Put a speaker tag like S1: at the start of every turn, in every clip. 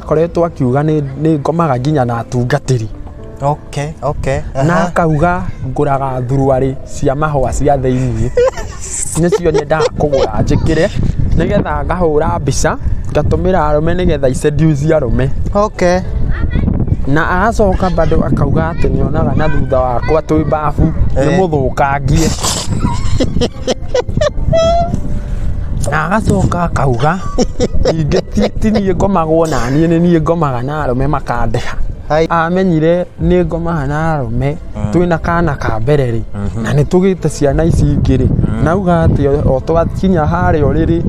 S1: akoretwo akiuga nĩ ngomaga nginya na atungatĩri.
S2: Okay.
S1: Na akauga ngũraga thuruarĩ cia mahũa cia thĩinĩ. Nĩcio nyendaga kũgũra njĩkĩre nĩgetha ngahũra mbica ngatũmĩra arũme nĩgetha iseduce arũme.
S2: Okay.
S1: Na agacoka bado akauga atĩ nĩonaga na thutha wakwa twĩ babu nĩmũthũkangie. Na agacoka akauga ningĩ ti niĩ ngomagwo na niĩ nĩ niĩ ngomaga na arũme makandeha. Amenyire nĩ ngomaga na arũme twĩna kana ka mbere rĩ na nĩ tũgĩte ciana ici ingĩ rĩ nauga atĩ o twakinya harĩa ũrĩrĩ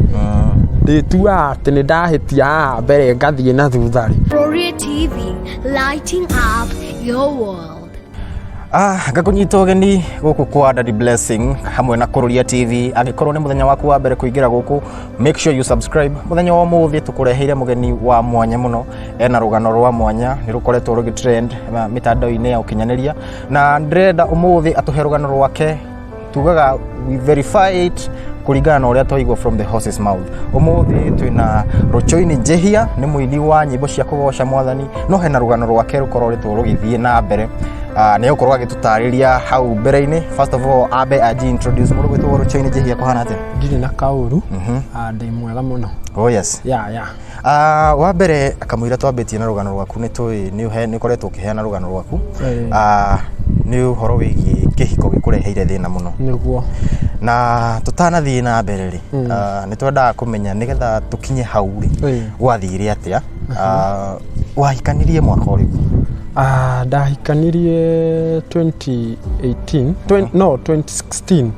S1: ndĩtuaga atĩ nĩ ndahĩtia haha mbere ngathiĩ na thutha rĩ.
S3: Kururia TV, lighting up your world.
S2: Ngakunyita ũgeni gũkũ kwa Daddy Blessing hamwe na Kururia TV. Angĩkorwo nĩ mũthenya waku wa mbere kũingĩra gũkũ, make sure you subscribe. Mũthenya wa ũmũthĩ tũkũreheire mũgeni wa mwanya mũno, ena rũgano rwa mwanya nĩ rũkoretwo rũgĩtrend mitandao-inĩ ya ũkinyanĩria, na ndĩrenda ũmũthĩ atũhe rũgano rwake, tugaga we verify it kuringana na ũrĩa twaigua from the horse's mouth. Ũmũthĩ twĩna rochoini njihia, nĩ mũini wa nyĩmbo cia kũgoca Mwathani, no hena rũgano rwake rũkoretwo rũgĩthiĩ na mbere. Nĩ ũkorwo agĩtũtarĩria hau mbere-inĩ. First of all, abe introduce mũndũ gwĩtwo rochoini njihia kũhana atĩa?
S1: Ndirĩ na kaũru, ndĩ mwega mũno.
S2: Oh yes.
S1: Yeah.
S2: Wa mbere akamwĩra twambĩtie na rũgano rwaku, nĩ tũĩ nĩ ũkoretwo ũkĩheana rũgano rwaku. Nĩ ũhoro wĩgiĩ kĩhiko gĩkũreheire thĩna mũno.
S1: Nĩguo.
S2: Na tũtanathiĩ na mbere rĩ, nĩ twendaga kũmenya nĩgetha tũkinye hau rĩ gwathire atĩa. Wahikanirie mwaka ũrĩkũ?
S1: Ndahikanirie 2016.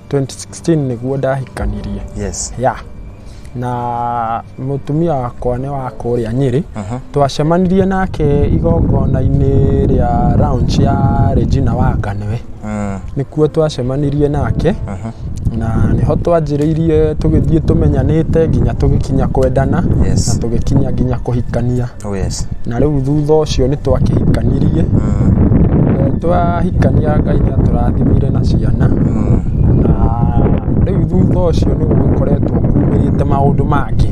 S1: 2016 nĩguo ndahikanirie.
S2: Yes.
S1: Yeah. Na mũtumia wakwa nĩ wa kũrĩa Nyĩrĩ. Twacemanirie nake igongona-inĩ rĩa launch ya Regina Wanga niwe. Nĩkuo twacemanirie nake. Na nĩho twanjĩrĩirie tũgĩthiĩ tũmenyanĩte nginya tũgĩkinya kwendana na tũgĩkinya nginya kũhikania. Na rĩu thutha ũcio nĩ twakĩhikanirie. Twahikania Ngai nĩ atũrathimire na ciana. Na rĩu thutha ũcio nĩ gũkoretwo kumĩrĩte maũndũ mangĩ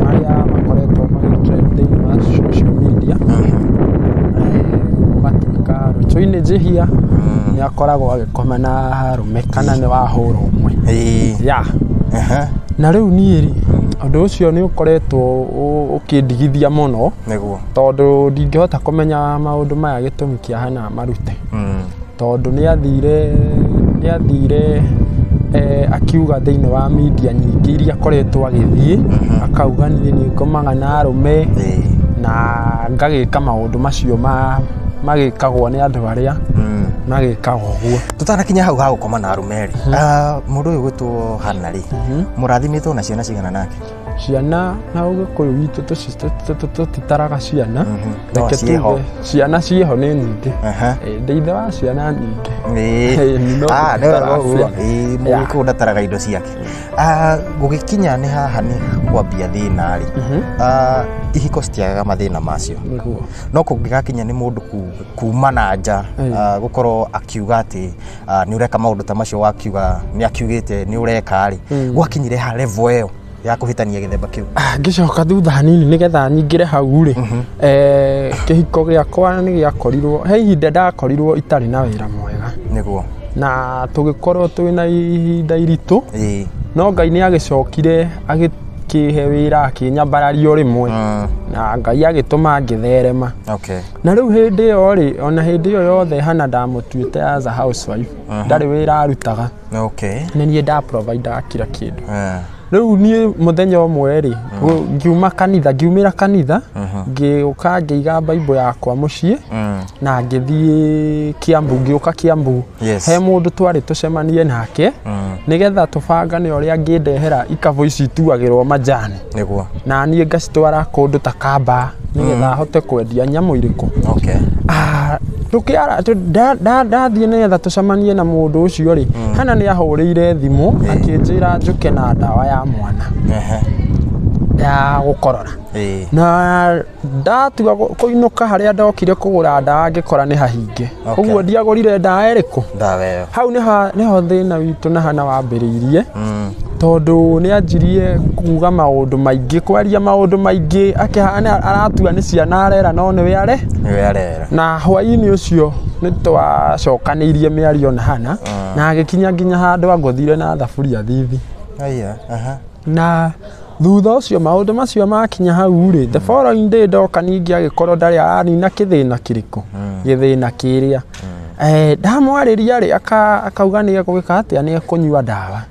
S1: marĩa makoretwo magĩtrend thĩinĩ wa social media. Gũgatuĩka rochoini njihia nĩ akoragwo agĩkoma na arũme kana nĩ wahũra ũmwe. Na rĩu niĩ rĩ ũndũ ũcio nĩ ũkoretwo ũkĩndigithia mũno, tondũ ndingĩhota kũmenya maũndũ maya gĩtũmi kĩa hana marute. Tondũ nĩ athire akiuga thĩinĩ wa media nyingĩ iria akoretwo agĩthiĩ, akauga niĩ nĩ ngomaga na arũme na ngagĩka maũndũ macio magĩkagwo nĩ andũ arĩa magĩkaga ũguo.
S2: Tũtanakinya hau ha gũkoma na arũme rĩ, mũndũ ũyũ gwĩtwo Hana rĩ, mũrathimĩtwo na ciana cigana nake?
S1: Ciana na ũgĩkũyũ witũ tũtitaraga ciana, reke tuge ciana ciĩho nĩ nyingĩ. Ndĩ ithe wa ciana nyingĩ.
S2: Mũgĩkũyũ ndataraga indo ciake. Gũgĩkinya nĩ haha nĩ kwambia thĩna rĩ, ihiko citiagaga mathĩna macio. No kũngĩgakinya nĩ mũndũ kuma na nja gũkorwo akiuga atĩ nĩ ũreka maũndũ ta macio, wakiuga nĩ akiugĩte nĩ ũreka rĩ, gwakinyire ha level ĩyo ya kũhĩtania gĩthemba kĩu?
S1: Ngĩcoka thutha hanini nĩgetha nyingĩre hau rĩ, kĩhiko gĩakwa nĩ gĩakorirwo he ihinda ndakorirwo itarĩ na wĩra mwega.
S2: Nĩguo.
S1: Na tũgĩkorwo twĩna ihinda iritũ, no Ngai nĩ agĩcokire agĩkĩhe wĩra akĩnyambarario rĩmwe, na Ngai agĩtũma ngĩtherema. Na rĩu hĩndĩ ĩyo rĩ, ona hĩndĩ ĩyo yothe Hana ndamũtuĩte as a housewife, ndarĩ wĩra arutaga. Nĩ niĩ ndaprovidaga kila kĩndũ. Rĩu niĩ mũthenya ũmwe rĩ, ngiumĩra kanitha, ngĩũka ngĩiga Bible yakwa mũciĩ, na ngĩthiĩ Kiambu, ngĩũka Kiambu. He mũndũ twarĩ tũcemanie nake, nĩgetha tũbangane ũrĩa angĩndehera ikabũ ici ituagĩrwo majani. Na niĩ ngacitwara kũndũ ta Kamba, nĩgetha hote kwendia nyamũ irĩkũ. Ndathiĩ nĩgetha tũcemanie na mũndũ ũcio rĩ, Hana nĩ ahũrĩire thimũ akĩnjĩra njũke na ndawa ya mwana. ya gukorora na ndatuga kuinuka haria ndokire kugura ndawa ngikora ni hahinge uguo ndiagorire ndawa iriku hau niho thina witu na hana wambiriirie tondu ni anjirie kuga maundu maingi kwaria maundu maingi akihana aratua ni ciana arera no niwe arera na hwaini ucio ni twacokanirie miario na hana na agikinya nginya handu angothire na thaburia thithi na thutha ucio maundu macio makinya hau ri the following day ndoka ningi agikorwo ndari anina kithina kiriku githina kiria ndamwariria ri akauga ni egwika atia ni ekunyua ndawa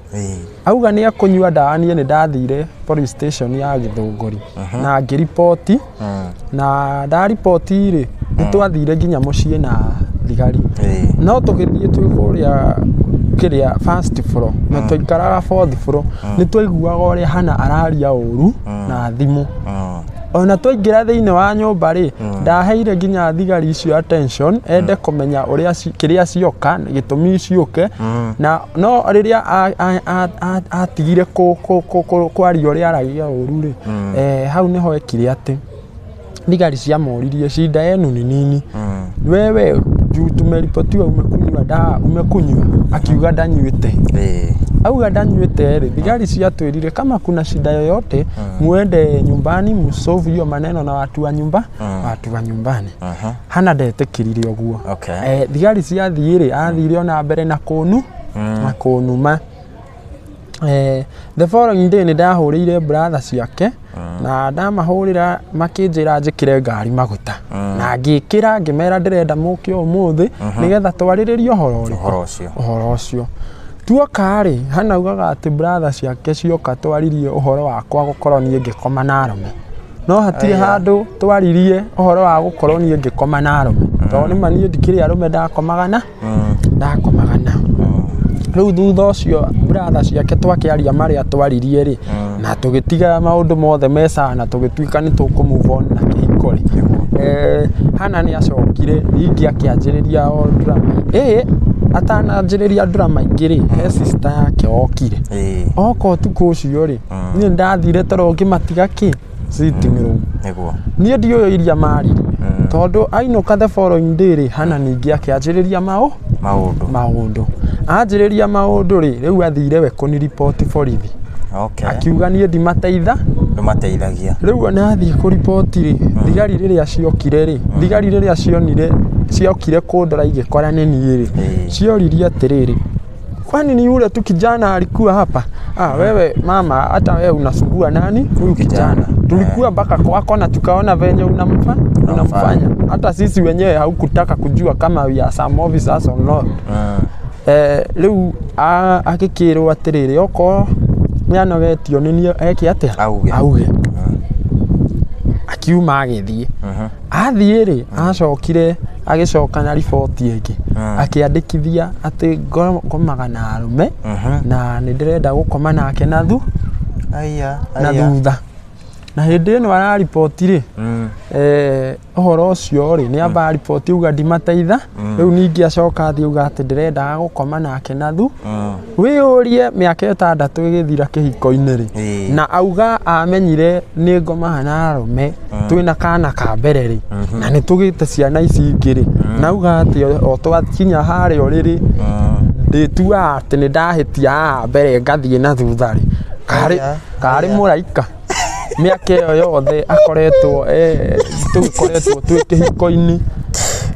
S1: auga ni ekunyua ndawa ni ndathire police station ya Githunguri na ngiripoti na ndaripoti ri nitwathire nginya mucii na thigari no tugithie twi kuria kiria first floor na twaikaraga fourth floor nitwaiguaga uria hana araria uru na thimu ona twaingira thiini wa nyumba ri ndaheire nginya thigari icio attention ende kumenya uria kiria cioka gitumi ciuke na no riria atigire kwaria uria aragia uru ri hau niho ekire ati thigari cia moririe shida yenu ni nini wewe tumeripoti umekunywa dawa umekunywa akiuga ndanyuite auga ndanyuite ri thigari ciatwirire kama kuna shida yoyote muende nyumbani msolve hiyo maneno na watu wa nyumbani hana ndetikirire oguo thigari ciathire athire ona mbere na kunuma the following day ni ndahurire brother ciake na ndamahurira makinjira njikire ngari maguta na ngikira ngimera ndirenda muke umuthi nigetha twariririe uhoro ucio tuoka ri hana ugaga ati brother ciake cioka twaririe uhoro wakwa gukorwo nie ngikoma na arume no hatire handu twaririe uhoro wa gukorwo nie ngikoma na arume to ni manie ndikire arume ndakomaga na riu thutha ucio brother ciake twakiaria maria twaririe ri na tugitiga maundu mothe mesa na tugituika ni tukumove on na kihiko ri hana ni acokire ingi akianjiriria o drama atananjiriria drama ingiri sister yake okire oko tuko ucio ri ni ndathire toro ngimatiga ki sitting room ni ndio iria mari tondu ainuka the following day ri hana ningi akianjiriria maundu anjiriria maundu ri riu athire we kuni report borithi akiuga ni ndimateithagia riu ona athie ku report ri thigari riria ciokire ri thigari riria cionire ciokire kundora igikora ni nie ri cioririe atiriri kwani ni yule tu kijana alikuwa hapa wewe mama hata wewe unasumbua nani huyu kijana tulikuwa mpaka kwako na tukaona venye unamfanya hata sisi wenyewe haukutaka kujua kama we are some officers or not riu akikirwo atiriri oko nianogetio ni eki atia auge akiuma agithie athie ri acokire agicoka na report ingi akiandikithia ati ngomaga na arume na ni ndirenda gukoma nake na thutha na hindi ino ara report ri uhoro ucio ri ni amba report uga ndimateitha riu ningi acoka athie uga ati ndirenda gukoma nake na wiurie miaka 6 igithira kihiko-ini ri na auga amenyire ni ngoma na arume twina kana ka mbere ri na ni tugite ciana ici ingi ri na auga ati o twakinya hari oriri nditua ati ni ndahitia mbere ngathie na thutha ri kari muraika miaka iyo yothe akoretwo tukoretwo twi kihiko-ini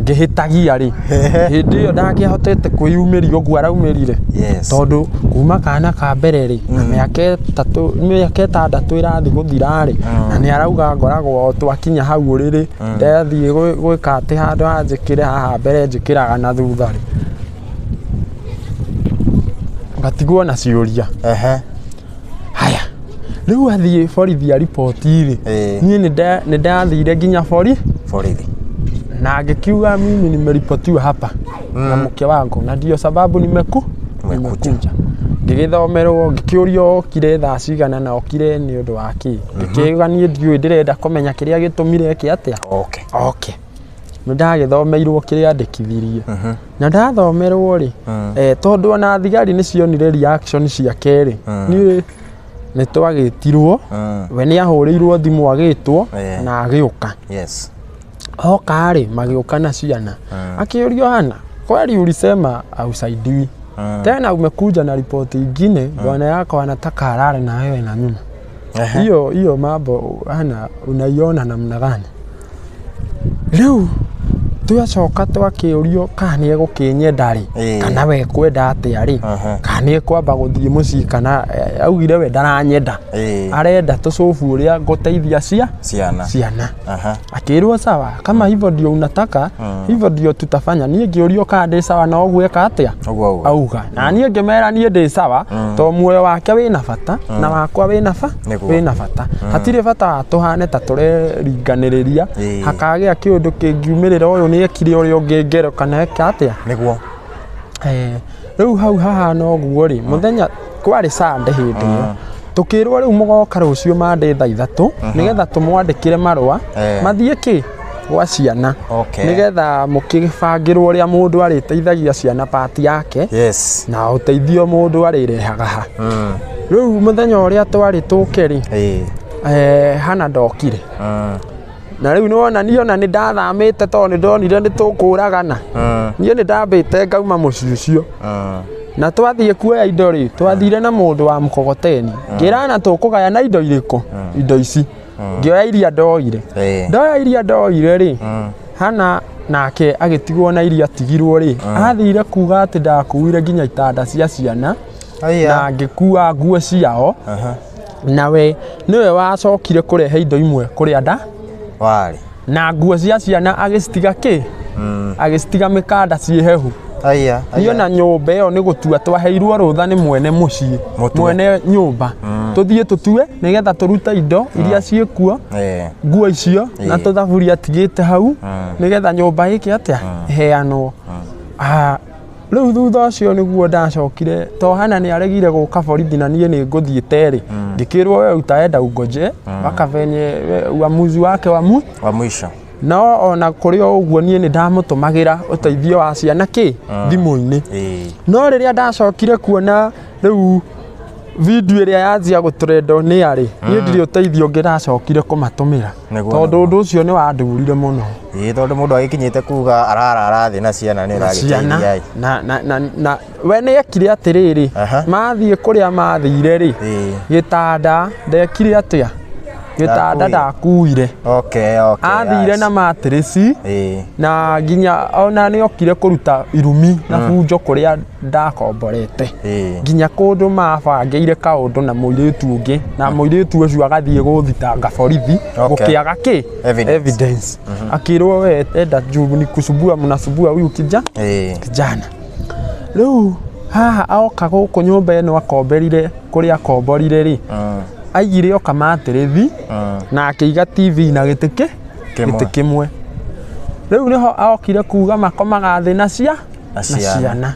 S1: ngihitagia ri hindi iyo ndakihotete kwiyumiria uguo araumirire tondu kuma kana ka mbere ri na miaka 6 irathi guthira ri na ni arauga ngoragwo twakinya hau uriri ndathie gwika ati handu anjikire haha mbere njikiraga na thutha ri ngatigwo na ciuria haya riu athie borithi report ri nie ni ndathire nginya borithi na ngikiuga mimi nimeripotiwa hapa na mke wangu na ndio sababu nimekuja ngigithomerwo ngikiurio okire thaa cigana na okire ni undu waki ngikiuga nie ndiu ndirenda kumenya kiria gitumire ki atia okay ndagithomeirwo kiria andikithirie na ndathomerwo ri tondu ona thigari ni cionire reaction ciake ri ni nĩ twagĩtirwo we nĩ ahũrĩirwo thimũ agĩtwo na agĩũka oka rĩ magĩũka na ciana akĩũrio hana kweli ulisema ausaidiwi tena umekuja na ripoti ingine bwana yako anataka alale na wewe na nyuma hiyo mambo hana unaiona namna gani leo tuacoka twakĩũrio kana nĩ egũkĩnyenda rĩ kana we kwenda atĩa rĩ kana nĩ kwamba gũthiĩ mũciĩ kana augire we ndaranyenda arenda tũcobu ũrĩa ngũteithia ciana akĩrwo sawa kama hivyo ndio unataka hivyo ndio tutafanya niĩ ngĩũrio kana ndĩ sawa na ũgwĩka atĩa auga na niĩ ngĩmera niĩ ndĩ sawa to muoyo wake wĩna bata na wakwa wĩna bata hatirĩ bata tũhane ta tũreringanĩrĩria hakagĩa kĩũndũ kĩngiumĩrĩra ũyũ nĩ ekire ũrĩa ũngĩ ngero kana eka atĩa nĩguo rĩu hau hahana ũguo rĩ mũthenya kwarĩ Sunday hĩndĩ ĩyo tukĩrwo rĩu mũgoka rũciũ Monday thaa 3 nĩgetha tũmwandĩkĩre marũa mathiĩ kĩ gwa ciana nĩgetha mũkĩbangĩrwo ũrĩa mũndũ arĩteithagia ciana part yake na ũteithio mũndũ arĩrehaga ha rĩu mũthenya ũrĩa twarĩ tũke rĩ hana ndokire na rĩu nĩwona niĩ ona nĩ ndathamĩte tondũ nĩ ndonire nĩ tũkũragana niĩ nĩ ndambĩte ngauma mũciĩ ũcio na twathiĩ kuoya indo rĩ twathire na mũndũ wa mkokoteni ngĩrana tũkũgaya na indo irĩkũ indo ici ngĩoya iria ndoire ndoya iria ndoire rĩ hana nake agĩtigwo na iria tigirwo rĩ athire kuga atĩ ndakuire nginya itanda cia ciana na ngĩkua nguo ciao na we nĩwe wacokire kũrehe indo imwe kũrĩa nda warĩ na nguo cia ciana agĩcitiga kĩ agĩcitiga mĩkanda ciĩ hehu niĩ na nyũmba ĩyo nĩ gũtua twaheirwo rũtha nĩ mwene mũciĩ mwene nyũmba tũthiĩ tũtue nĩgetha tũrute indo iria ciĩkuo nguo icio na tũthaburia tigĩte hau nĩgetha nyũmba ĩke atĩa heanwo rĩu thutha ũcio nĩguo ndacokire to hana nĩ aregire gũka borithi na niĩ nĩ ngũthiĩte rĩ ngĩkĩrwo we utaenda ungoje mpaka venye uamuzi wake wa mwisho no ona kũrĩ o ũguo niĩ nĩ ndamũtũmagĩra ũteithio wa ciana kĩ thimũ-inĩ no rĩrĩa ndacokire kuona rĩu video ĩrĩa yanjia gũtrendwo nĩ arĩ niĩ ndirĩ ũteithio ũngĩ ndacokire kũmatũmĩra tondũ ũndũ ũcio nĩ wandurire mũno
S2: tondũ mũndũ agĩkinyĩte kuga arara thĩ na ciana nĩ ũragĩteithia
S1: na we nĩ ekire atĩrĩrĩ mathiĩ kũrĩa mathire rĩ gĩtanda ndekire atĩa gĩtanda ndakuire athire na matrĩci na nginya ona nĩ okire kũruta irumi na bunjo kũrĩa ndakomborete nginya kũndũ mabangĩire kaũndũ na mũirĩtu ũngĩ na mũirĩtu ũcio agathiĩ gũthitanga borithi gũkĩaga kĩ evidence akĩrwo we enda ni kusubua mnasubua huyu kijana rĩu haha aoka gũkũ nyũmba ĩno akomberire kũrĩa akomborire rĩ aigire oka matrĩthi na akĩiga TV na gĩtĩ kĩmwe rĩu nĩho aokire kuga makomaga thĩ na ciana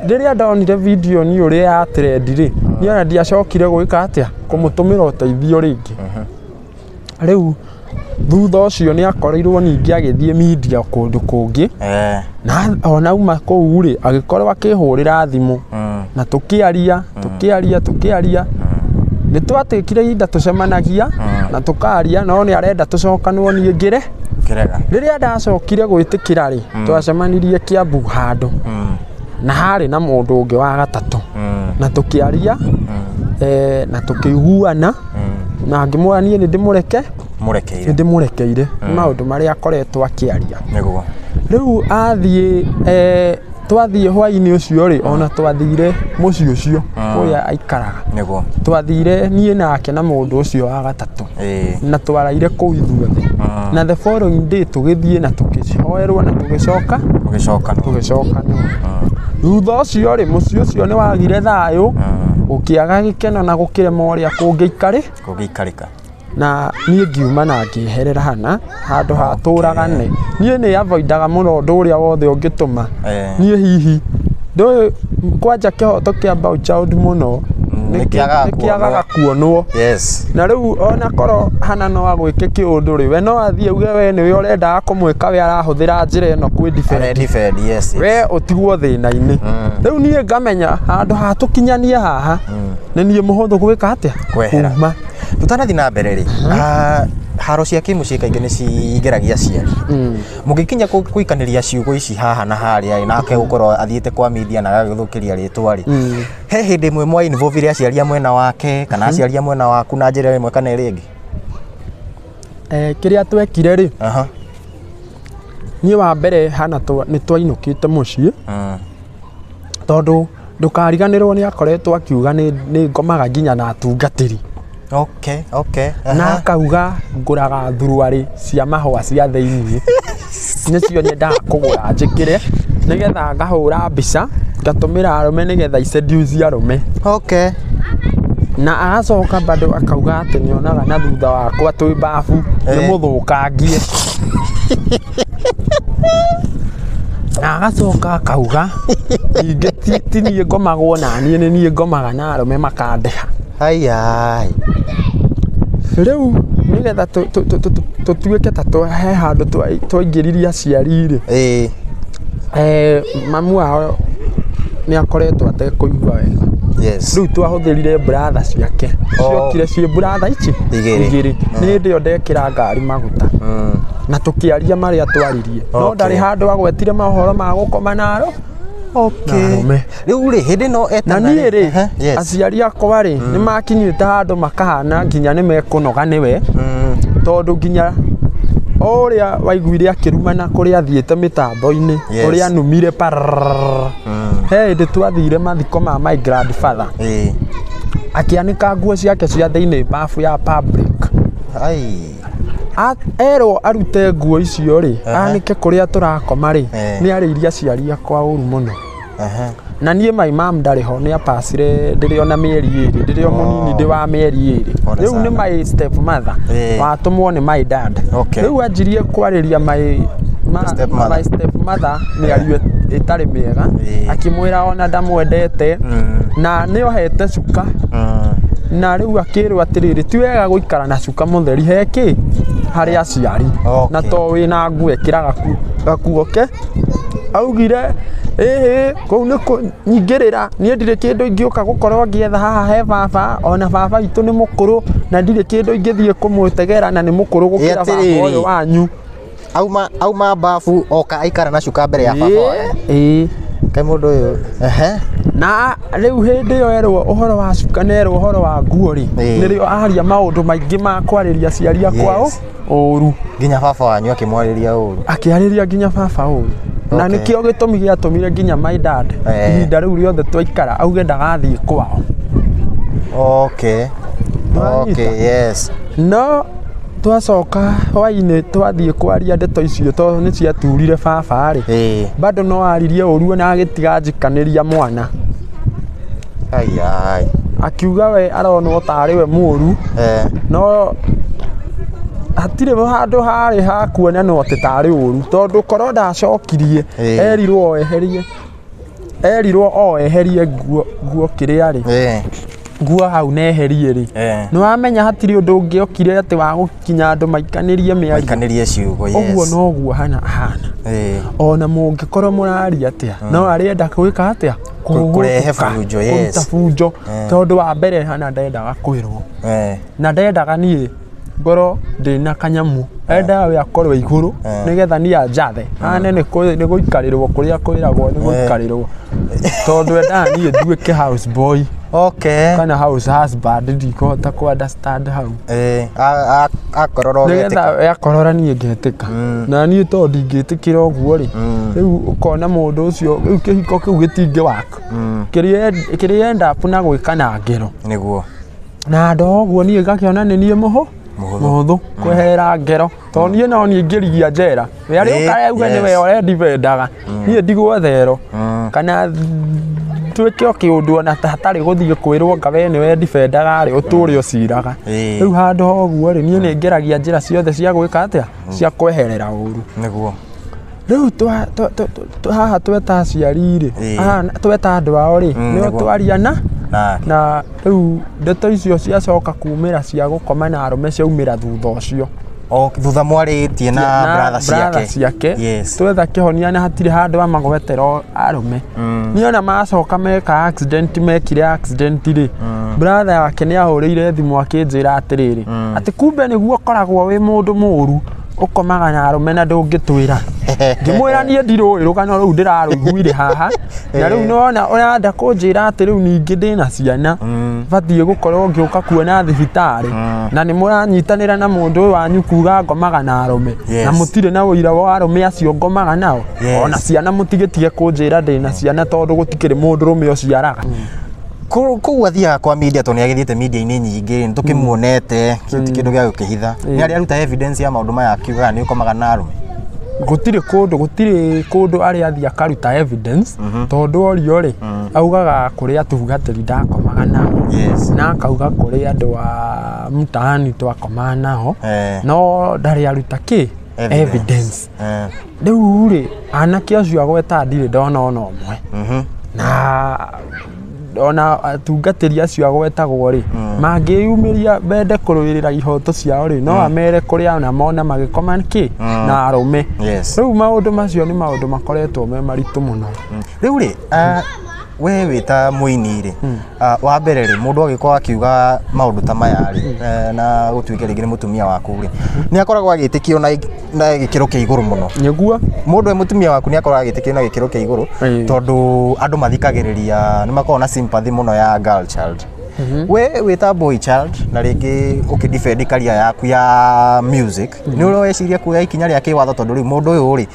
S1: rĩrĩa ndonire video nĩ ũrĩa ya trend rĩ niĩ ona ndiacokire gwĩka atĩa kũmũtũmĩra ũteithio rĩngĩ rĩu thutha ũcio nĩ akorirwo ningĩ agĩthiĩ media kũndũ kũngĩ na ona uma kũu rĩ agĩkorwo akĩhũrĩra thimũ na tũkĩaria nĩ twatĩkire ihinda tũcemanagia na tũkaria no nĩ arenda tũcokanwo niĩ ngĩre rĩrĩa ndacokire gwĩtĩkĩra rĩ twacemanirie Kiambu handũ na harĩ na mũndũ ũngĩ wa gatatũ na tũkĩaria na tũkĩiguana na ngĩmwĩra niĩ nĩ ndĩmũrekeire maũndũ marĩa akoretwo akĩaria rĩu athiĩ twathiĩ hwainĩ ũcio rĩ ona twathire mũciĩ ũcio kũrĩa aikaraga twathire niĩ nake na mũndũ ũcio wa gatatũ na twaraire kũu ithuothe na the following day tũgĩthiĩ na tũkĩhoerwo na tũgĩcoka thutha ũcio rĩ mũciĩ ũcio nĩ wagire thayũ gũkĩaga gĩkeno na gũkĩrema ũrĩa kũngĩikarĩka na niĩ ngiuma na ngĩherera hana handũ hatũragane niĩ nĩ avoidaga mũno ũndũ ũrĩa wothe ũngĩtũma niĩ hihi ndũĩ kwanja kĩhoto kĩa about child mũno nikiagaga kuonwo na riu ona koro hana no agwike kiundu ri we no athie uge we niwe urenda kumwika we arahuthira njira ino kwi defend we utigwo thina-ini riu nie ngamenya handu hatukinyanie haha ni nie muhuthu gwika atia kuma
S2: tutanathi na mbere ri haro cia kimuciĩ kaingĩ nĩ cingeragia aciari mũngĩkinya kuikaniria ciugo ici haha na harĩa nake gũkorwo athiĩte kwa media na agagĩthũkĩria rĩtwa rĩ he hĩndĩ ĩmwe mwa involve aciari mwena wake kana aciari mwena waku na njĩra ĩmwe kana ĩrĩa ĩngĩ
S1: kĩrĩa twekire rĩ niĩ wa mbere hana nĩ twainũkĩte mũciĩ tondũ ndũkariganĩrwo nĩ akoretwo akiuga nĩ ngomaga nginya na atungatĩri na akauga ngũraga thuruarĩ cia mahũa cia thĩinĩ nĩcio nyendaga kũgũra njĩkĩre nĩgetha ngahũra mbica ngatũmĩra arume nĩgetha iseduce arume na agacoka bado akauga atĩ nĩonaga na thutha wakwa twĩ babu nĩ mũthũkangie na agacoka akauga ningĩ ti niĩ ngomagwo na niĩ nĩ niĩ ngomaga na arume makandeha rĩu nĩgetha tũtuĩke ta he handũ twaingĩririe aciari rĩ mamu wao nĩ akoretwo atekũigua wega rĩu twahũthĩrire brother ciake ciokire ciĩ brother ici igĩrĩ nĩ hĩndĩ ĩyo ndekĩra ngari maguta na tũkĩaria marĩa twaririe no ndarĩ handũ agwetire mohoro ma gũkoma naro
S2: rĩu rĩ hĩndĩ no
S1: na niĩ rĩ aciari akwa rĩ nĩ makinyĩte handũ makahana nginya nĩ mekũnoga nĩwe tondũ nginya ũrĩa waiguire akĩrumana kũrĩa athiĩte mĩtambo-inĩ ũrĩa anumire he hĩndĩ twathire mathiko ma my grandfather akĩanĩka nguo ciake cia thĩinĩ bafu ya public erwo arute nguo icio rĩ anĩke kũrĩa tũrakoma rĩ nĩ arĩirie aciari akwa ũru mũno na niĩ my mom ndarĩ ho nĩ apacire ndĩrĩ ona mĩeri ĩrĩ ndĩrĩ o mũnini ndĩ wa mĩeri ĩrĩ rĩu nĩ my step mother watũmwo nĩ my dad rĩu anjirie kwarĩria my step mother mĩario ĩtarĩ mĩega akĩmwĩra ona ndamwendete na nĩ ohete cuka na rĩu akĩrwo atĩrĩrĩ ti wega gũikara na cuka mũtheri heki harĩ aciari na to wĩna nguo ĩkĩra gakuo augire kũu nĩ kũnyingĩrĩra niĩ ndirĩ kĩndũ ingĩũka gũkorwo ngĩetha haha he baba ona baba witũ nĩ mũkũrũ na ndirĩ kĩndũ ingĩthiĩ kũmũtegera na nĩ mũkũrũ gũkĩra baba ũyũ wanyu
S2: auma bafu oka aikara na cuka mbere ya baba kai mũndũ ũyũ
S1: na rĩu hĩndĩ ĩyo erwo ũhoro wa cuka na erwo ũhoro wa nguo rĩ nĩrĩo aria maũndũ maingĩ ma kwarĩria aciari akwa ũru
S2: nginya baba wanyu akĩmwarĩria ũru
S1: akĩarĩria nginya baba ũru na nĩkĩo gĩtũmi gĩatũmire nginya my dad ihinda rĩu rĩothe twaikara auge ndagathiĩ kwao no twacoka hwainĩ twathiĩ kwaria ndeto icio tondũ nĩ ciaturire baba rĩ bado no aririe ũru na agĩtiga njikanĩria mwana akiuga we aronwo tarĩ we mũru no hatirĩ handũ harĩ hakuonanwo atĩ tarĩ ũru tondũ korwo ndacokirie erirwo eherie nguo kĩrĩa rĩ nguo hau neherie rĩ nĩ wamenya hatirĩ ũndũ ũngĩokire atĩ wa gũkinya andũ maikanĩrie
S2: maikanĩrie ciugo
S1: ũguo noguo hana ona mũngĩkorwo mũraria atĩa no arĩenda gwĩka atĩa
S2: kũrehe bunjo
S1: kũruta bunjo tondũ wa mbere hana ndendaga kwĩrwo na ndendaga niĩ ngoro ndĩna kanyamu endaga we akorwo igũrũ nĩgetha niĩ anjathe hane nĩ gũikarĩrwo kũrĩa kwĩragwo nĩ gũikarĩrwo tondũ endaga niĩ nduĩke house boy kana house husband ndikũhota ku understand hau nĩgetha akorora niĩ ngĩtĩka na niĩ tondũ ndingĩtĩkĩra ũguo rĩ rĩu ũkona mũndũ ũcio rĩu kĩhiko kĩu gĩtingĩ waka kĩrĩa end up na gwĩka na ngero
S2: nĩguo
S1: na andũ ũguo niĩ ngakĩona nĩ niĩ mũhũthũ kwehera ngero tondũ niĩ no niĩ ingĩrigia njera we arĩ ũkareuga nĩwe ũrendivendaga niĩ ndigwo thero kana twĩke kĩũndũ ona hatarĩ gũthiĩ kwĩrwo ngawe nĩwe ndibendaga rĩ ũtũre ũciraga rĩu handũ ũguo rĩ niĩ nĩ ngeragia njĩra ciothe cia gwĩka atĩa cia kweherera ũru
S2: nĩguo
S1: rĩu haha tweta aciari rĩ tweta andũ ao rĩ nĩo twaria na rĩu ndeto icio ciacoka kumĩra cia gũkoma na arũme ciaumĩra thutha ũcio.
S2: Thutha mwarĩtie na brother ciake
S1: twetha kĩhonia na hatirĩ handũ amagwetera arũme. Niona macoka meka accident, mekire accident rĩ, brother yake nĩ ahũrĩire thimũ akĩnjĩra atĩrĩrĩ atĩ kumbe nĩguo ũkoragwo wĩ mũndũ mũũru ũkomaga na arũme na ndũngĩtwĩra. Ngĩmwĩra niĩ ndirũĩ rũgano rũu ndĩrarũiguire haha, na rĩu nona ũrenda kũnjĩra atĩ rĩu ningĩ ndĩna ciana batiĩ gũkorwo ngĩũka kuona thibitarĩ na nĩ mũranyitanĩra na mũndũ ũyũ wanyu kuga ngomaga na arũme na mũtirĩ na ũira wa arũme acio ngomaga nao, ona ciana mũtigĩtige kũnjĩra ndĩna ciana tondũ gũtikĩrĩ mũndũ rũme ũciaraga.
S2: Kũu athiaga kwa media tondũ nĩagĩthiĩte media-inĩ nyingĩ tũkĩmuonete kĩndũ gĩa gũkĩhitha. Nĩ arĩ aruta evidence ya maũndũ maya akiugaga nĩ ũkomaga na arũme?
S1: Gũtirĩ kũndũ arĩa athiĩ akaruta evidence tondũ orio rĩ augaga kũrĩ atugatĩri ndakomaga nao na akauga kũrĩ andũ a mtaani twakomaga nao no ndarĩ aruta evidence. Rĩu rĩ anake acio agweta ndirĩ ndona ona ũmwe na ona atungatĩri acio agwetagwo rĩ mangĩyumĩria bende kũrũĩrĩra ihoto ciao rĩ no amere kũrĩa ona mona magĩkoma na arũme. Rĩu maũndũ macio nĩ maũndũ makoretwo me maritũ mũno.
S2: Rĩu rĩ we wĩta mũini rĩ wa mbere rĩ mũndũ agĩkorwo akiuga maũndũ ta maya rĩ na gũtuĩke rĩngĩ nĩ mũtumia waku rĩ nĩ akoragwo agĩtĩkio na gĩkĩro kĩa igũrũ mũno.
S1: Nĩguo
S2: mũndũ mũtumia waku nĩ akoragwo agĩtĩkio na gĩkĩro kĩa igũrũ tondũ andũ mathikagĩrĩria nĩ makoragwo na sympathy mũno ya girl child. We wĩta boy child na rĩngĩ ũkĩdefend career yaku ya music nĩ ũreciria kuoya ikinya rĩa kĩwatho tondũ rĩu mũndũ ũyũ rĩ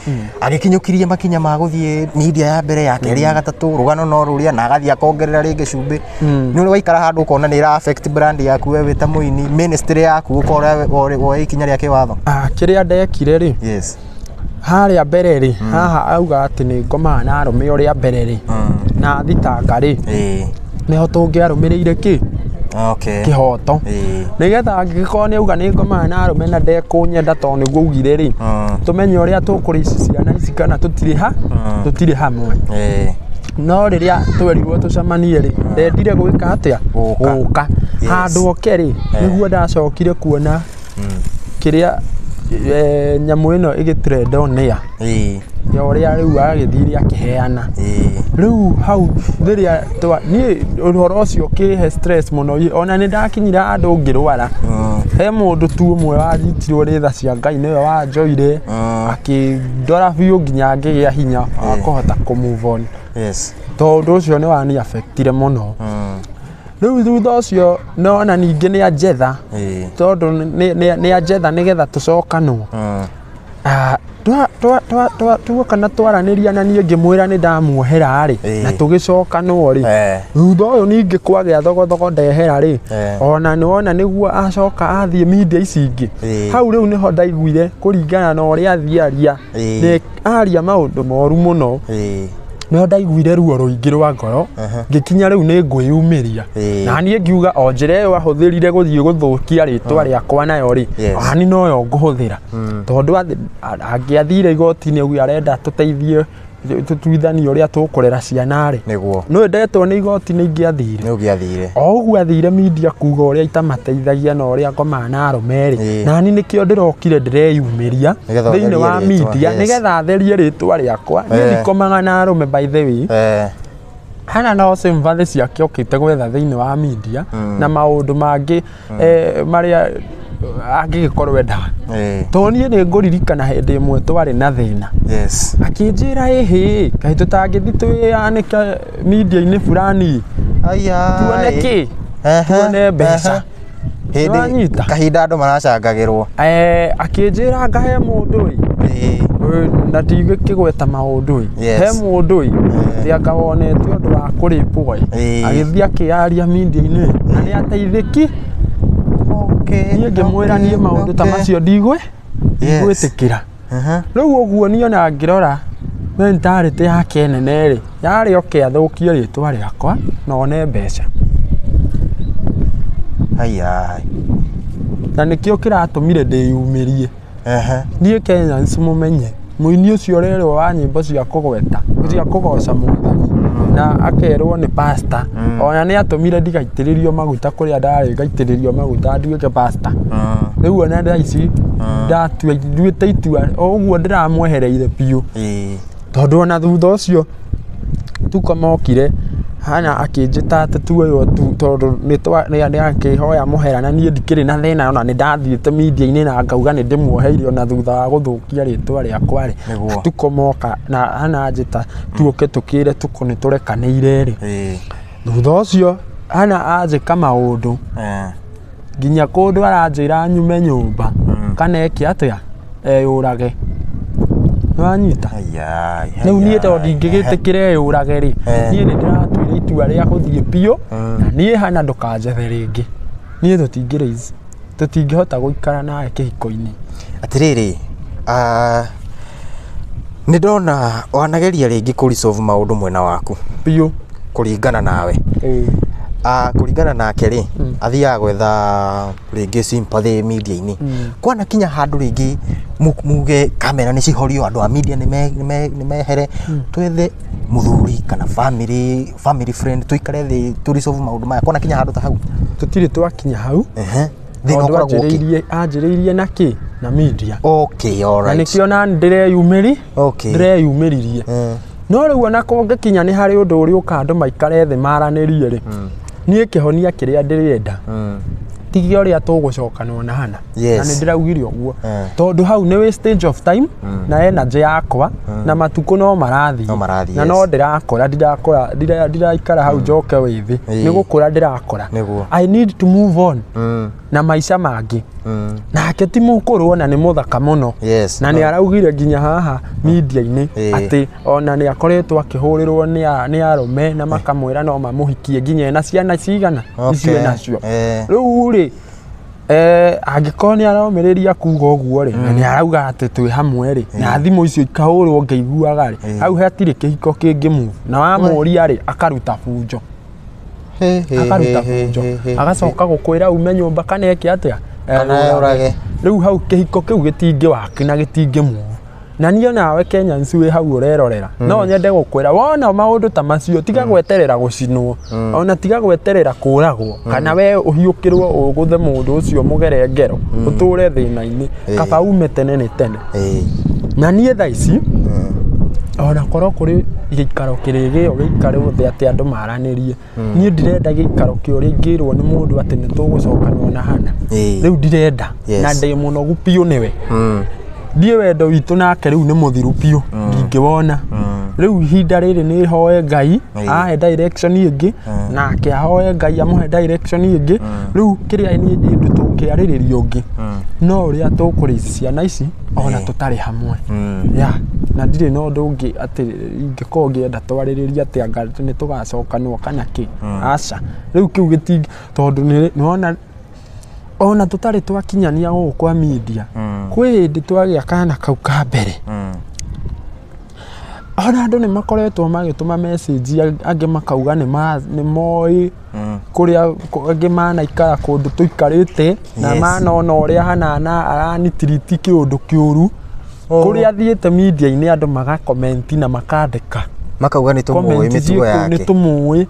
S2: agĩkinyũkirie makinya ma gũthiĩ media ya mbere ya kerĩ ya gatatũ rũgano no rũrĩa na agathiĩ akongerera rĩngĩ cumbĩ nĩ ũrĩ waikara handũ ũkona nĩ ĩra affect brand yaku we wĩta mũini ministry yaku ũkorwo woya ikinya rĩa kĩwatho?
S1: Kĩrĩa ndekire rĩ harĩa mbere rĩ haha auga atĩ nĩ ngomaga na arũme ũrĩa mbere rĩ na thitanga rĩ nĩho tũngĩarũmĩrĩire kĩhoto nĩgetha angĩgĩkorwo nĩ auga nĩ ngomaga na arũme na ndekũnyenda tondũ nĩguo augire rĩ tũmenye ũrĩa tũkũrĩici ciana ici kana tũtirĩ hamwe. No rĩrĩa twerirwo tũcemanie rĩ ndendire gwĩka atĩa gũka handũ oke rĩ nĩguo ndacokire kuona kĩrĩa nyamũ ĩno ĩgĩtrend on-air ya ũrĩa rĩu agĩthire akĩheana. Rĩu hau rĩrĩa niĩ ũhoro ũcio ũkĩhe stress mũno ona nĩ ndakinyire andũ ngĩrwara. He mũndũ tu ũmwe wanyitirwo nĩ tha cia Ngai nĩwe wanjoire akĩndora biũ nginya ngĩgĩa hinya wa kũhota kũ-move on tondũ ũcio nĩ wani affectire mũno. Rĩu thutha ũcio nona ningĩ nĩ anjetha tondũ nĩ anjetha nĩgetha tũcokanwo. Tuoka na twaranĩria na niĩ ngĩmwĩra nĩ ndamuohera rĩ na tũgĩcokanwo rĩ thutha ũyũ ningĩ kwagĩa thogothogo ndehera rĩ ona nĩwona nĩguo acoka athiĩ media ici ingĩ hau rĩu nĩho ndaiguire kũringana na ũrĩa athiaria aria maũndũ moru mũno no ndaiguire ruo rũingĩ rwa ngoro ngĩkinya rĩu nĩ ngwĩyumĩria na niĩ ngiuga o njĩra ĩyo ahũthĩrire gũthiĩ gũthũkia rĩtwa rĩakwa nayo rĩ ani noyo ngũhũthĩra tondũ angĩathire igoti-inĩ auge arenda tũteithie tũtuithanie ũrĩa tũkũrera ciana rĩ no ndetwo nĩ igoti-inĩ ingĩathire o ũguo athire media kuga ũrĩa itamateithagia na ũrĩa ngomaga na arũme rĩ nani nĩkĩo ndĩrokire ndĩreyumĩria thĩinĩ wa media nĩgetha atherie rĩtwa rĩakwa niĩ ndikomaga na arũme by the way hana no sympathy ciake okĩte gwetha thĩinĩ wa media na maũndũ mangĩ marĩa angĩgĩkorwo endaga tondũ niĩ nĩ ngũririkana hĩndĩ ĩmwe twarĩ na thĩna akĩnjĩra ĩhĩ kaĩ tũtangĩthiĩ twĩyanĩke media-inĩ fulani tuone tuone mbeca
S2: kahinda andũ maracangagĩrwo
S1: akĩnjĩra ngahe mũndũ na ndigĩkĩgweta maũndũ he mũndũ tianga wonete ũndũ wa kũrĩpwo agĩthiĩ akĩyaria media-inĩ na nĩ ateithĩki niĩ ngĩmwĩra niĩ maũndũ ta macio ndigwĩtĩkĩra. Rĩu ũguo niĩ ona ngĩrora mentality yake nene rĩ yarĩ oke athũkie rĩtwa rĩakwa na one mbeca na nĩkĩo kĩratũmire ndĩyumĩrie. Niĩ Kenyans mũmenye mũini ũcio ũrerwo wa nyĩmbo cia kũgweta cia kũgoca Mwathani na akerwo nĩ pastor ona nĩ atũmire ndigaitĩrĩrio maguta kũrĩa ndarĩ ngaitĩrĩrio maguta nduĩke pastor rĩu ona thaa ici nduĩte itua ũguo ndĩramwehereire biũ tondũ ona thutha ũcio tukomokire hana akĩnjĩta atĩ tuoyo tondũ nĩ akĩhoya mũhera na niĩ ndikĩrĩ na thĩna ona nĩ ndathiĩte media-inĩ na ngauga nĩ ndĩmuoheire ona thutha wa gũthũkia rĩtwa rĩakwa rĩ tukomoka na hana njĩta tuoke tũkĩre tuko nĩ tũrekanĩire rĩ thutha ũcio hana anjĩka maũndũ nginya kũndũ aranjĩra nyume nyũmba kana eke atĩa eyũrage nĩwanyita rĩu niĩ tondũ ndingĩgĩtĩkĩra eyũrage rĩ niĩ nĩ ndĩratuire itua rĩa gũthiĩ biũ na niĩ hana ndũkanjethe rĩngĩ niĩ tũtingĩhota gũikara nawe kĩhiko-inĩ
S2: atĩrĩrĩ nĩ ndona wanageria rĩngĩ kũresolve maũndũ mwena waku
S1: biũ
S2: kũringana nawe kũringana nake rĩ athiaga gwetha rĩngĩ sympathy media-inĩ kwana kinya handũ rĩngĩ muge kamera nĩ cihorio andũ a media nĩ mehere twethe mũthuri kana family friend tuikare thĩ tũresolve maũndũ maya kwana kinya handũ ta hau
S1: tũtirĩ twakinya hau anjĩrĩirie na kĩ na media
S2: okay alright
S1: na nĩkĩo na ndĩreyumĩririe no rĩu ona kũngĩkinya nĩ harĩ ũndũ ũrĩa ũka andũ maikare thĩ maranĩrie rĩ niĩ kĩhonia kĩrĩa ndĩrenda tige ũrĩa tũgũcokanwo na hana na nĩ ndĩraugire ũguo tondũ hau nĩ wastage of time na energy yakwa na matukũ no marathiĩ na no ndĩrakora ndiraikara hau njoke wĩthĩ nĩ gũkũra ndĩrakora I need to move on na maica mangĩ nake ti mũkũrũ na nĩ mũthaka mũno na nĩ araugire nginya haha media-inĩ atĩ ona nĩ akoretwo akĩhũrĩrwo nĩ arume na makamwĩra no mamũhikie nginya ena ciana cigana icio nacio rĩu rĩ angĩkorwo nĩ aromĩrĩria kuga ũguo rĩ na nĩ arauga atĩ twĩ hamwe rĩ na thimũ icio ikahũrwo ngĩiguaga rĩ hau hatirĩ kĩhiko kĩngĩ move na wamũria rĩ akaruta bunjo agacoka gũkwĩra ume nyũmba kana eke atĩa rĩu hau kĩhiko kĩu gĩtingĩwaki na gĩtingĩ move na niĩ nawe Kenya wĩ hau ũrerorera no nyende gũkwĩra wona maũndũ ta macio tiga gweterera gũcinwo ona tiga gweterera kũragwo kana we ũhiũkĩrwo ũgũthe mũndũ ũcio mũgere ngero ũtũre thĩna-inĩ kaba ume tene nĩ tene na niĩ thaa ici ona korwo kũrĩ gĩikaro kĩrĩgĩo gĩikaro thĩ atĩ andũ maranĩrie niĩ ndirenda gĩikaro kĩa ũrĩa ingĩrwo nĩ mũndũ atĩ nĩ tũgũcokanwo na hana rĩu ndirenda na ndimunogu biũ nĩwe ndiĩ wendo witũ nake rĩu nĩ mũthiru biũ ndingĩwona rĩu ihinda rĩrĩ nĩ hoe Ngai ahe direction ĩngĩ nake ahoe Ngai amũhe direction ĩngĩ rĩu kĩrĩa niĩ ndĩ tũkĩarĩrĩria ũngĩ no ũrĩa tũkũrĩcia ciana ici ona tũtarĩ hamwe na ndirĩ na ũndũ ũngĩ atĩ ingĩkorwo ngĩenda twarĩrĩria atĩ anga nĩ tũgacokanwo kana kĩ aca rĩu kĩu gĩtingi tondũ nĩwona ona tũtarĩ twakinyania gũkũ kwa media kwĩ hĩndĩ twagĩa kana kau ka mbere ona andũ nĩ makoretwo magĩtũma message angĩ makauga nĩ moĩ kũrĩa angĩ manaikara kũndũ tũikarĩte na manona ũrĩa hanana aranitiriti kĩũndũ kĩũru kũrĩa athiĩte media-inĩ andũ magakomenti na makandĩka
S2: makauga nĩ tũmũĩ mĩtugo yake
S1: nĩ tũmũĩ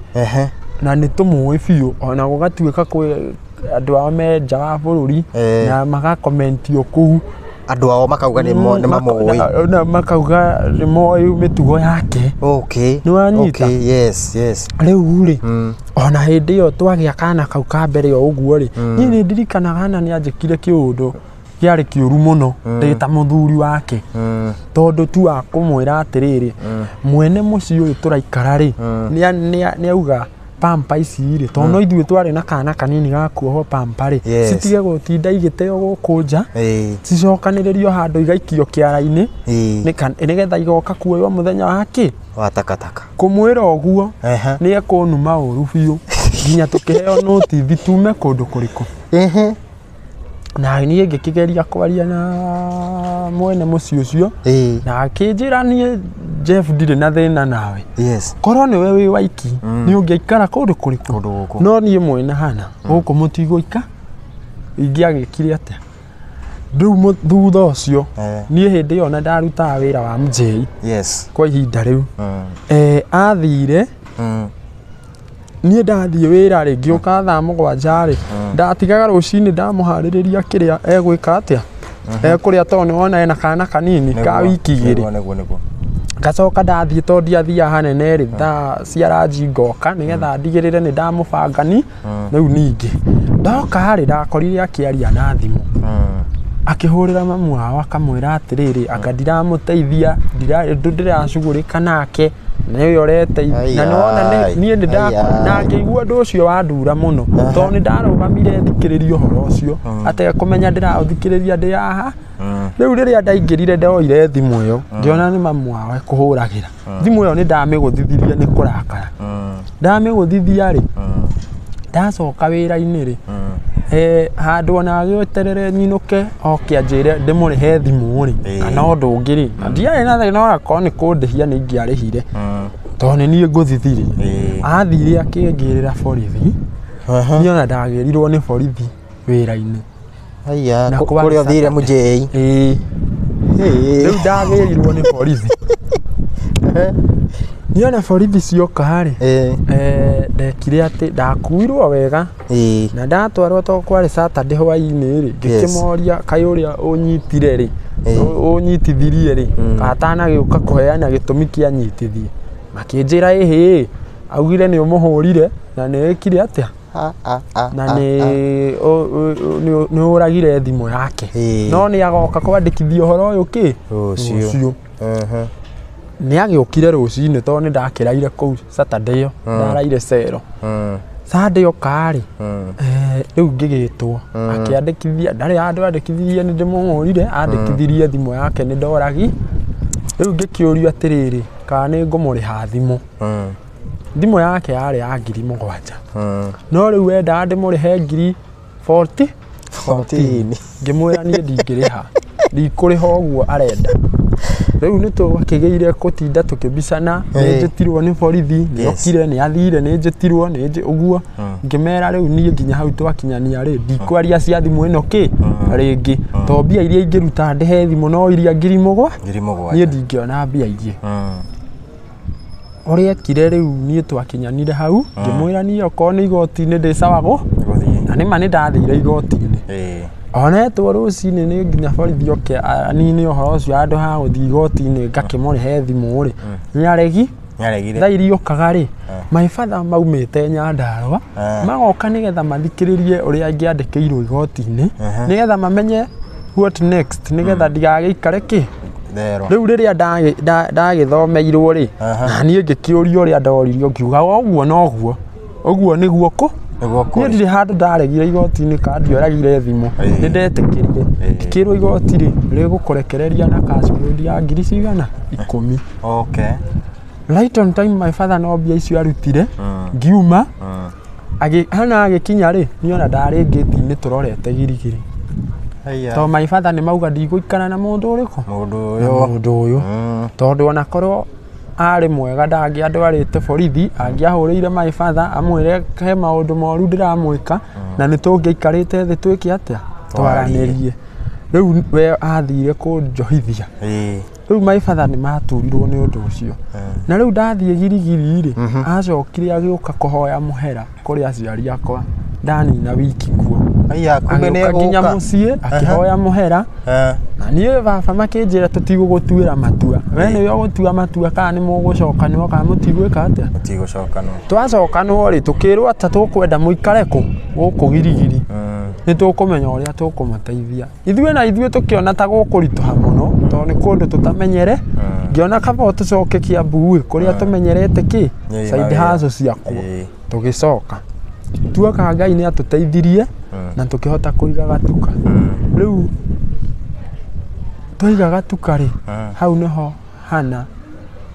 S1: na nĩ tũmũĩ biũ ona gũgatuĩka kwĩ andũ ao me nja wa bũrũri na magakomentio kũu
S2: andũ ao makauga nĩ mamũĩ
S1: na makauga nĩ moĩ mĩtugo yake nĩwanyita rĩu rĩ ona hĩndĩ ĩyo twagĩa kana kau ka mbere o ũguo rĩ niĩ nĩ ndirikanaga hana nĩ anjĩkire kĩũndũ kĩarĩ kĩũru mũno ndĩ ta mũthuri wake tondũ tu wa kũmwĩra atĩrĩrĩ mwene mũciĩ ũyũ tũraikara rĩ nĩ auga pampa ici rĩ tondũ no ithuĩ twarĩ na kana kanini gakuoho pampa rĩ citige gũtinda igĩteo gũkũ nja cicokanĩrĩrio handũ igaikio kĩara-inĩ nĩgetha igoka kuoywo mũthenya wa
S2: takataka
S1: kũmwĩra ũguo nĩ ekũnuma ũru biũ nginya tũkĩheo notithi tume kũndũ kũrĩkũ na niĩ ngĩkĩgeria kwaria na mwene mũciĩ ũcio na akĩnjĩra niĩ Jeff ndirĩ na thĩna nawe korwo nĩwe wĩ waiki nĩ ũngĩikara kũndũ kũrĩkũ no niĩ mwene hana gũkũ mũtigũika ingĩ agĩkire atĩa Rĩu thutha ũcio niĩ hĩndĩ ĩyo na ndarutaga wĩra wa mjei kwa ihinda rĩu athire niĩ ndathiĩ wĩra rĩ ngĩũka thaa 7 ndatigaga rũcinĩ ndamũharĩrĩria kĩrĩa egwĩka atĩa ekũrĩa tondũ nĩwona ena kana kanini ka wiki 2 ngacoka ndathiĩ tondũ ndiathiaga hanene rĩ thaa cia ranji ngoka nĩgetha ndigĩrĩre nĩ ndamũbangani rĩu ningĩ ndoka rĩ ndakorire akĩaria na thimũ akĩhũrĩra mamu wao akamwĩra atĩrĩrĩ anga ndiramũteithia ndiracugũrĩka nake nĩwe ũreteithia na nĩwona niĩ na ngĩigua ũndũ ũcio wandura mũno tondũ nĩ ndarũgamire thikĩrĩria ũhoro ũcio atekũmenya ndĩraũthikĩrĩria ndĩ haha rĩu rĩrĩa ndaingĩrire ndoire thimũ ĩyo ngĩona nĩ mamu wao ekũhũragĩra thimũ ĩyo nĩ ndamĩgũthithirie nĩ kũrakara ndamĩgũthithia rĩ ndacoka wĩra-inĩ rĩ handũ ona agĩeterere nyinũke oke anjĩre ndĩmũrĩhe thimũ rĩ kana ũndũ ũngĩ rĩ ndiarĩ na thĩna onakorwo nĩ kũndĩhia nĩ ingĩarĩhire tondũ nĩ niĩ ngũthithirie athire akĩngĩrĩra borithi niĩ ona ndagĩrirwo nĩ borithi wĩra-inĩ
S2: kũrĩa ũthire mjei
S1: rĩu ndagĩrirwo nĩ borithi niĩ ona borithi cioka rĩ ndekire atĩ ndakuirwo wega na ndatwarwo to kwarĩ Saturday hwaĩ-inĩ rĩ ngĩkĩmoria kaĩ ũrĩa ũnyitire rĩ ũnyitithirie rĩ atanagĩũka kũheana gĩtũmi kĩa nyitithie makĩnjĩra ĩhĩ augire nĩ ũmũhũrire na nĩ ĩkire atĩa na nĩ ũragire thimũ yake no nĩ agoka kwandĩkithia ũhoro ũyũ kĩ rũciũ nĩ agĩũkire rũcinĩ tondũ nĩ ndakĩraire kũu Saturday ĩyo ndaraire cero Sunday oka rĩ rĩu ngĩgĩtwo akĩandĩkithia ndarĩ handũ andĩkithirie nĩ ndĩmũhũrire andĩkithirie thimũ yake nĩ ndoragi rĩu ngĩkĩũrio atĩrĩrĩ kana nĩ ngũmũrĩha thimũ thimũ yake yarĩ ya 7,000 no rĩu wendaga ndĩmũrĩhe 14 ngĩmwĩra niĩ ndingĩrĩha ndikũrĩha ũguo arenda rĩu nĩ tũgakĩgĩire gũtinda tũkĩbicana nĩ njĩtirwo nĩ borithi nĩ okire nĩ athire nĩ njĩtirwo nĩ ũguo ngĩmera rĩu niĩ nginya hau twakinyania rĩ ndikwaria cia thimũ ĩno kĩ rĩngĩ tondũ mbia iria ingĩruta ndĩhe thimũ no iria 7,000 niĩ ndingĩona mbia ingĩ ũrĩa ekire rĩu niĩ twakinyanire hau ngĩmwĩra niĩ okorwo nĩ igoti-inĩ ndĩ sawa na nĩma nĩ ndathire igoti-inĩ onetwo rũcinĩ nĩ nginya borithi oke anine ũhoro ũcio handũ ha gũthiĩ igoti-inĩ ngakĩmũrĩhe thimũ rĩ nĩaregi thaa iria okaga rĩ my father maumĩte Nyandarũa magoka nĩgetha mathikĩrĩrie ũrĩa angĩandĩkĩirwo igoti-inĩ nĩgetha mamenye what next nĩgetha ndigagĩikare kĩ rĩu rĩrĩa ndagĩthomeirwo rĩ na niĩ ngĩkĩũrio ũrĩa ndoririo ngiuga ũguo noguo ũguo nĩguo kũ niĩ ndirĩ handũ ndaregire igoti-inĩ kana ndioragire thimũ nĩ ndetĩkĩrire ngĩkĩrwo igoti rĩ rĩgũkũrekereria na cash bond ya 10,000 right on time my father no mbia icio arutire ngiuma hana agĩkinya rĩ niĩ ona ndarĩ gate-inĩ tũrorete girigiri tondũ my father nĩ mauga ndigũikara na mũndũ ũrĩkũ mũndũ ũyũ tondũ ona korwo arĩ mwega ndangĩandwarĩte borithi angĩahũrĩire my father amwĩre he maũndũ moru ndĩramwĩka na nĩ tũngĩikarĩte thĩ twĩke atĩa twaranĩrie rĩu we athire kũnjohithia rĩu my father nĩ maturirwo nĩ ũndũ ũcio na rĩu ndathiĩ girigiri rĩ acokire agĩũka kũhoya mũhera kũrĩ aciari akwa ndanina wiki kuo agĩũka nginya mũciĩ akĩhoya mũhera na niĩ baba makĩnjĩra tũtigũgũtuĩra matua we nĩwe ũgũtua matua kana nĩ mũgũcokanwo kana mũtigwĩka atĩa twacokanwo rĩ tũkĩrwo ata tũkwenda mũikare kũ gũkũ girigiri nĩ tũkũmenya ũrĩa tũkũmateithia ithuĩ tũkĩona ta gũkũritũha mũno tondũ nĩ kũndũ tũtamenyere ngĩona kaba tũcoke Kiambu kũrĩa tũmenyerete kĩ side hustle ciakwo tũgĩcoka tuoka Ngai nĩ atũteithirie na tũkĩhota kũiga gatuka rĩu tũiga gatuka rĩ hau nĩho hana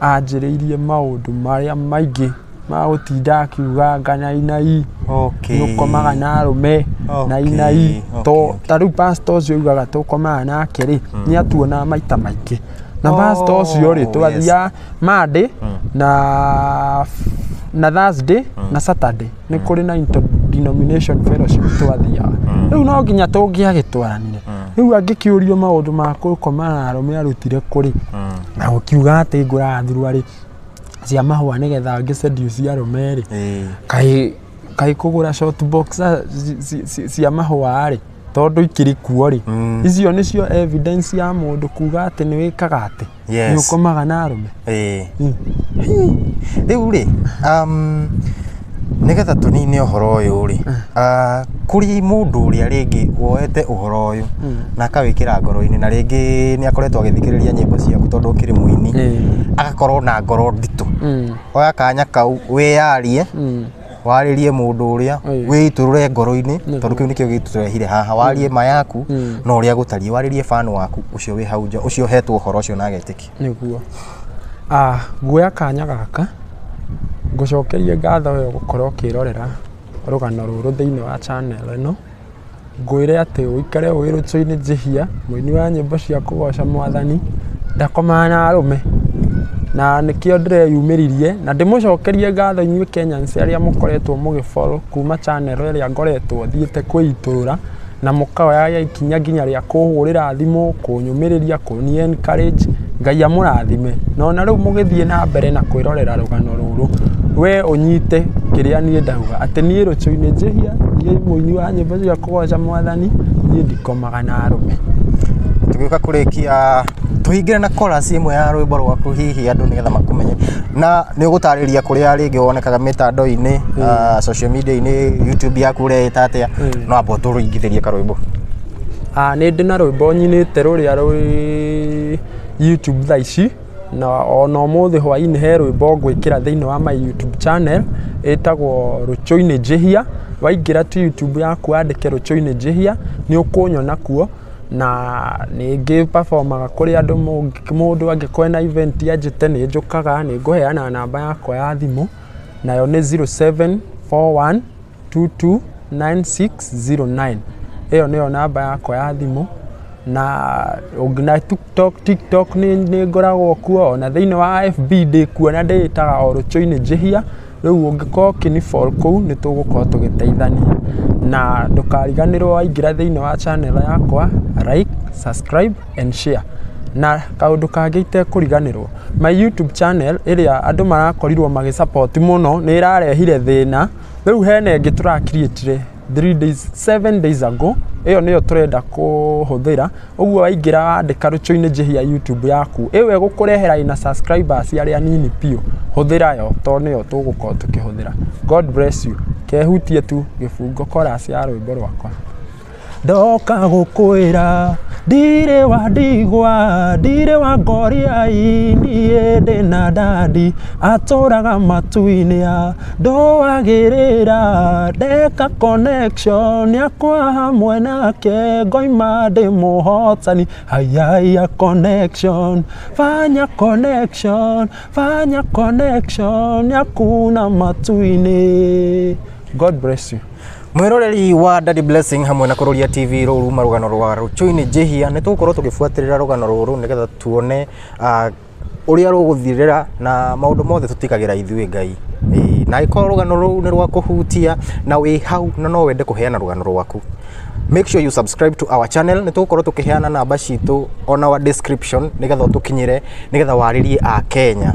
S1: anjĩrĩirie maũndũ marĩa maingĩ ma gũtinda akiuga nganainai Ndikomaga na arume nainai ta rĩu pastor ũcio augaga tũkomaga nake rĩ nĩ atuonaga maita maingĩ na pastor ũcio rĩ twathiaga Monday na Thursday na Saturday nĩ kũrĩ na interdenomination fellowship twathiaga rĩu no nginya tũngĩagĩtwaranire riu angikiurio maundu ma gukoma na arume arutire kuri na ukiuga ati ngurathirwa ri cia mahua nigetha ngiseduce arume ri kai kugura short box cia mahua ri tondu ikiri kuo ri icio nicio evidence ya mundu kuga ati ni wikaga ati ni ukomaga na arume
S2: riu ri nigetha tunine uhoro uyu ri kuri mundu uria ringi woete uhoro uyu na akawikira ngoro-ini na ringi ni akoretwo agithikiriria nyimbo ciaku tondu ukiri muini agakorwo na ngoro nditu oya kanya kau wiyarie waririe mundu uria witurure ngoro-ini tondu kiu nikio giturehire haha warie mayaku no uria gutari waririe fan waku ucio wi hau nja ucio hetwo uhoro ucio na agetiki
S1: niguo guoya kanya gaka ngucokerie ngatho yo gukorwo kirorera rugano ruru thiini wa channel ino ngwire ati uikare wi rochoini njihia muini wa nyimbo cia kugoca mwathani ndakomaga na arume na nikio ndireyumiririe na ndimucokerie ngatho inyuĩ Kenyans aria mukoretwo mugifollow kuma channel iria ngoretwo thiite kwiitura na mukaoya ikinya nginya ria kuhurira thimu kunyumiriria kuni encourage ngai amurathime na riu mugithie na mbere na kwirorera rugano ruru we unyite kiria nie ndauga ati nie rochoini njihia nie muini wa nyimbo cia kugoca mwathani nie ndikomaga na arume
S2: tugiuka kurikia tuhingire na chorus imwe ya rwimbo rwaku hihi andu nigetha makumenye na ni ugutariria kuria ringi wonekaga mitando-ini social media-ini YouTube yaku uria itatia no abo turuingithirie karwimbo
S1: ni ndina rwimbo nyinite ruria rwi YouTube thaa ici na ona umuthi hwaini he rwimbo ngwikira thiini wa my YouTube channel etagwo rochoini njihia waingira tu YouTube yaku andike rochoini njihia ni ukunyona kuo na ningi performaga kuri andu mundu angikwena event ajite ni njukaga ni nguheana namba yakwa ya thimu nayo ni 0741229609 iyo niyo namba yakwa ya thimu na ugina TikTok ni ngoragwo kuo na thiini wa FB ndi kuona nditaga rochoini njihia riu ungikorwo kinifollow kuu ni tugukorwo tugiteithania na ndukariganirwo waingira thiini wa channel yakwa like subscribe and share na kaundu kangĩ itekũriganĩrwo my YouTube channel iria andu marakorirwo magisupport muno ni irarehire thina riu hene ĩngĩ tũra-create 7 days ago iyo niyo turenda kuhuthira uguo waingira wandika rochoini njihia YouTube yaku iwe gukurehera ina subscribers aria nini pio huthira yo to niyo tugukorwo tukihuthira God bless you kehutie tu gibungo chorus ya rwimbo rwakwa ndoka gukwira ndiri wa ndigwa ndiri wa ngoria nie ndina dadi aturaga matu-ini ya ndwagirira ndeka connection yakwa hamwe nake ngoima ndi muhotani hayaya connection fanya connection yakuna matu-ini. God bless you.
S2: Mwiroreri wa Daddy Blessing hamwe na Kururia TV ruru marugano rwa rochoini njihia ni tugukorwo tugifuatirira rugano ruru nigetha tuone uria ruguthirira na maundu mothe tutikagira ithui ngai na ikorwo rugano ruru ni rwa kuhutia na wi hau na no wende kuheana rugano rwaku. Make sure you subscribe to our channel ni tugukorwo tukiheana namba citu on our description nigetha tukinyire nigetha waririe a Kenya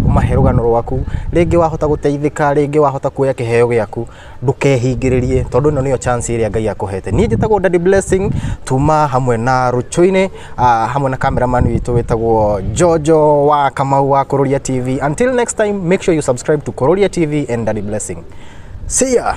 S2: umahe rugano rwaku ringi wahota guteithika ringi wahota kuoya kiheo giaku ndukehingiririe tondu ino niyo chance iria ngai akuhete. Ni njitagwo Daddy Blessing tuma hamwe na rochoini hamwe na cameraman witu witagwo Jojo wa Kamau wa Kururia TV. Until next time, make sure you subscribe to Kururia TV and Daddy Blessing. See ya.